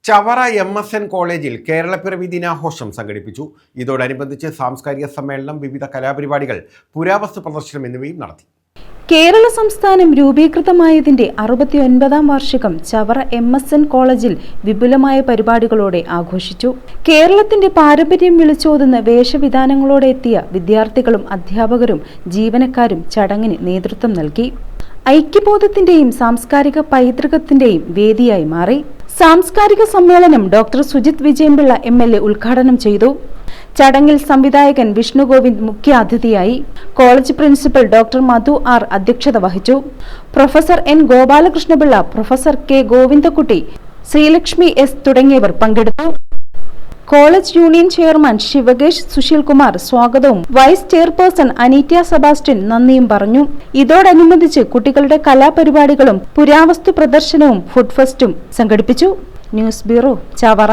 Chavara MSN കോളേജിൽ കേരളപ്പിറവി ദിനാഘോഷം സംഘടിപ്പിച്ചു. ഇതോടനുബന്ധിച്ച് സാംസ്കാരിക സമ്മേളനം, വിവിധ കലാപരിപാടികൾ, പുരാവസ്തു പ്രദർശനം എന്നിവയും നടത്തി. കേരള സംസ്ഥാനം രൂപീകൃതമായതിന്റെ 69ാം വാർഷികം ചവറ MSN കോളേജിൽ വിപുലമായ പരിപാടികളോടെ ആഘോഷിച്ചു. കേരളത്തിന്റെ പാരമ്പര്യം വിളിച്ചോതുന്ന വേഷവിധാനങ്ങളോടെ എത്തിയ വിദ്യാർത്ഥികളും അധ്യാപകരും ജീവനക്കാരും ചടങ്ങിന് നേതൃത്വം നൽകി. ഐക്യബോധത്തിന്റെയും സാംസ്കാരിക പൈതൃകത്തിന്റെയും വേദിയായി മാറി. സാംസ്കാരിക സമ്മേളനം ഡോക്ടർ സുജിത് വിജയൻപിള്ള MLA ഉദ്ഘാടനം ചെയ്തു. ചടങ്ങിൽ സംവിധായകൻ വിഷ്ണു ഗോവിന്ദ് മുഖ്യാതിഥിയായി. College principal doctor Madhu R അധ്യക്ഷത വഹിച്ചു. Professor N Gopalakrishna Pillai, professor K Govindakutty, Sreelakshmi S തുടങ്ങിയവർ പങ്കെടുത്തു. College union chairman Sivakesh Susheelkumar സ്വാഗതവും വൈസ് ചെയർപേഴ്സൺ അനീറ്റ സെബാസ്റ്റ്യൻ നന്ദിയും പറഞ്ഞു. ഇതോടനുബന്ധിച്ച് കുട്ടികളുടെ കലാപരിപാടികളും പുരാവസ്തു പ്രദർശനവും ഫുഡ് ഫെസ്റ്റും സംഘടിപ്പിച്ചു. News bureau, Chavara.